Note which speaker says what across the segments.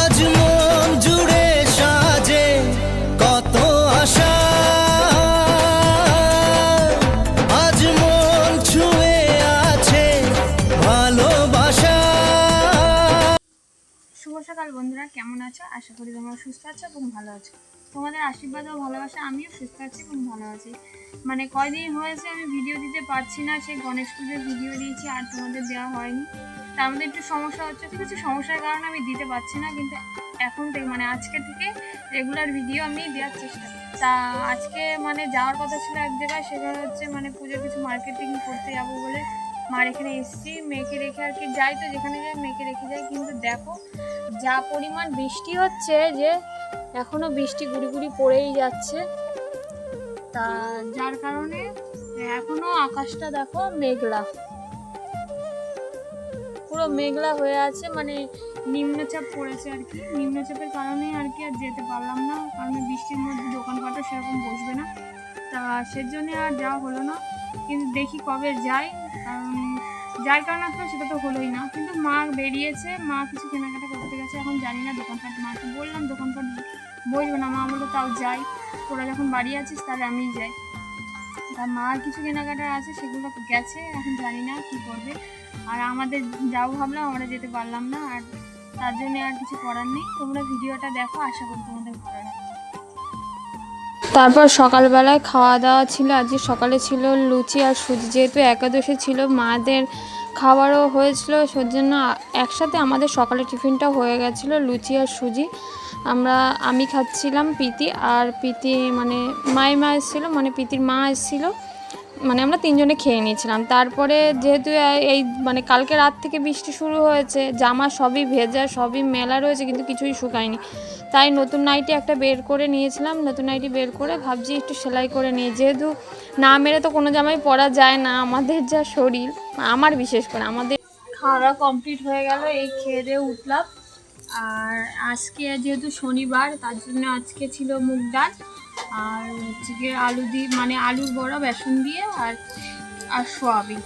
Speaker 1: আজ মন জুড়ে সাজে কত আশা, আজ মন ছুঁয়ে আছে ভালোবাসা।
Speaker 2: শুভ সকাল বন্ধুরা, কেমন আছো? আশা করি তোমরা সুস্থ আছো এবং ভালো আছো। তোমাদের আশীর্বাদ ও ভালোবাসা আমিও সুস্থ আছি এবং ভালো আছি। মানে কয়দিন হয়েছে আমি ভিডিও দিতে পারছি না, সেই গণেশ পুজোর ভিডিও দিয়েছি আর তোমাদের দেওয়া হয়নি। তার মধ্যে একটু সমস্যা হচ্ছে, কিছু সমস্যার কারণে আমি দিতে পারছি না, কিন্তু এখন থেকে মানে আজকে থেকে রেগুলার ভিডিও আমি দেওয়ার চেষ্টা করি। তা আজকে মানে যাওয়ার কথা ছিল এক জায়গায়, সেখানে হচ্ছে মানে পুজোর কিছু মার্কেটিং করতে যাবো বলে মার এখানে এসেছি। মেয়েকে রেখে আর কি যাই, তো যেখানে যাই মেয়েকে রেখে যাই, কিন্তু দেখো যা পরিমাণ বৃষ্টি হচ্ছে যে এখনো বৃষ্টি গুড়ি গুড়ি পড়েই যাচ্ছে। তা যার কারণে এখনো আকাশটা দেখো মেঘলা, পুরো মেঘলা হয়ে আছে, মানে নিম্নচাপ পড়েছে আর কি। নিম্নচাপের কারণে আর কি আর যেতে পারলাম না, কারণ বৃষ্টির মধ্যে দোকানপাটও সেরকম বসবে না, তা সেজন্য আর যাওয়া হলো না। কিন্তু দেখি কবে যাই, কারণ যার কারণে আসলে সেটা তো হলোই না। কিন্তু মা বেরিয়েছে, মা কিছু কেনাকাটা করতে গেছে, এখন জানি না দোকানপাট। মাকে বললাম দোকানপাট বসবে না, মা বললো তাও যাই, তোরা যখন বাড়ি আছিস তাহলে আমিই যাই। তা মার কিছু কেনাকাটা আছে, সেগুলো গেছে, এখন জানি না কি করবে। আর আমাদের যাও ভাবলাম, আমরা যেতে পারলাম না, আর তার জন্য আর কিছু করার নেই। তোমরা ভিডিওটা দেখো, আশা করি তোমাদের ভালো লাগবে। তারপর সকালবেলায় খাওয়া দাওয়া ছিল, আজকে সকালে ছিল লুচি আর সুজি, যেহেতু একাদশী ছিল মাদের খাবারও হয়েছিল, সেজন্য একসাথে আমাদের সকালে টিফিনটাও হয়ে গেছিলো লুচি আর সুজি। আমি খাচ্ছিলাম, প্রীতি আর প্রীতি মানে মা এসেছিলো, মানে প্রীতির মা এসেছিলো, মানে আমরা তিনজনে খেয়ে নিয়েছিলাম। তারপরে যেহেতু এই মানে কালকে রাত থেকে বৃষ্টি শুরু হয়েছে, জামা সবই ভেজা, সবই মেলা রয়েছে, কিন্তু কিছুই শুকায়নি। তাই নতুন নাইটি একটা বের করে নিয়েছিলাম, নতুন নাইটি বের করে ভাবছি একটু সেলাই করে নিয়ে, যেহেতু না মেরে তো কোনো জামাই পরা যায় না, আমাদের যা শরীর, আমার বিশেষ করে। আমাদের খাওয়া দাওয়া কমপ্লিট হয়ে গেল, এই খেয়ে দিয়ে উঠলাম। আর আজকে যেহেতু শনিবার, তার জন্য আজকে ছিল মুগ ডাল আর হচ্ছে গিয়ে আলু দিয়ে, মানে আলুর বড়া বেসন দিয়ে আর সোয়াবিন,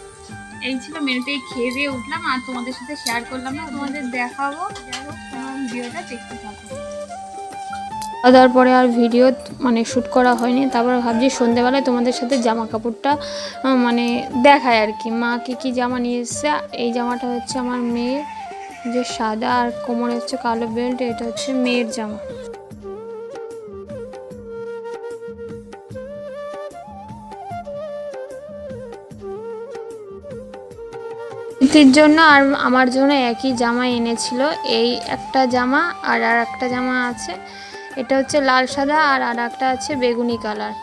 Speaker 2: এই ছিল মেনুতে। খেয়ে দিয়ে উঠলাম আর তোমাদের সাথে শেয়ার করলাম না, তোমাদের দেখাবো। ভিডিওটা দেখতে থাকো। খাওয়া দাওয়ার পরে আর ভিডিও মানে শ্যুট করা হয়নি। তারপর ভাবছি সন্ধ্যেবেলায় তোমাদের সাথে জামা কাপড়টা মানে দেখায় আর কি। মা কী জামা নিয়ে এসছে। এই জামাটা হচ্ছে আমার মেয়ের, যে সাদা আর কোমরে হচ্ছে কালো বেল্ট, এটা হচ্ছে মেয়ের জামা। প্রীতির জন্য আর আমার জন্য একই জামা এনেছিল, এই একটা জামা আর একটা জামা আছে, এটা হচ্ছে লাল সাদা আর একটা আছে বেগুনি কালার,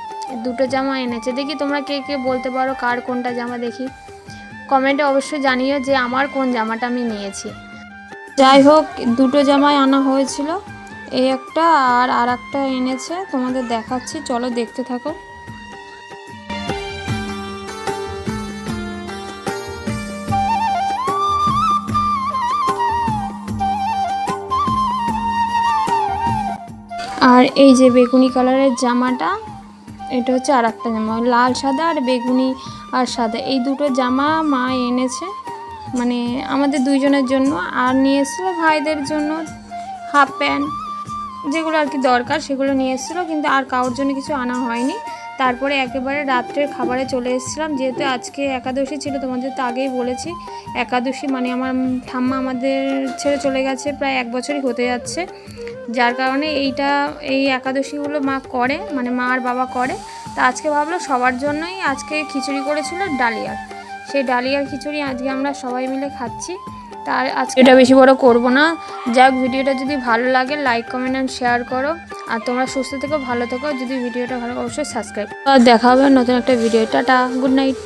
Speaker 2: দুটো জামা এনেছে। দেখি তোমরা কে কে বলতে পারো কার কোনটা জামা, দেখি কমেন্টে অবশ্যই জানিও যে আমার কোন জামাটা আমি নিয়েছি। যাই হোক, দুটো জামাই আনা হয়েছিল, এই একটা আর একটা এনেছে, তোমাদের দেখাচ্ছি, চলো দেখতে থাকো। আর এই যে বেগুনি কালারের জামাটা, এটা হচ্ছে আর একটা জামা, লাল সাদা আর বেগুনি আর সাদা, এই দুটো জামা মা এনেছে, মানে আমাদের দুইজনের জন্য। আর নিয়ে এসেছিলো ভাইদের জন্য হাফ প্যান্ট, যেগুলো আর কি দরকার সেগুলো নিয়ে এসেছিলো, কিন্তু আর কারোর জন্য কিছু আনা হয়নি। তারপরে একেবারে রাত্রের খাবারে চলে এসেছিলাম, যেহেতু আজকে একাদশী ছিল, তোমাদের তো আগেই বলেছি। একাদশী মানে আমার ঠাম্মা আমাদের ছেড়ে চলে গেছে, প্রায় 1 বছরই হতে যাচ্ছে, যার কারণে এই একাদশীগুলো মা করে, মানে মা আর বাবা করে। তা আজকে ভাবলো সবার জন্যই আজকে খিচুড়ি করেছিল ডালিয়ার, সেই ডালিয়ার খিচুড়ি আজকে আমরা সবাই মিলে খাচ্ছি। তার আজকে এটা বেশি বড় করব না। যাক, ভিডিওটা যদি ভালো লাগে লাইক কমেন্ট অ্যান্ড শেয়ার করো, আর তোমরা সুস্থ থেকো, ভালো থেকো। যদি ভিডিওটা ভালো অবশ্যই সাবস্ক্রাইব। আর দেখা হবে নতুন একটা ভিডিও। Tata, good night.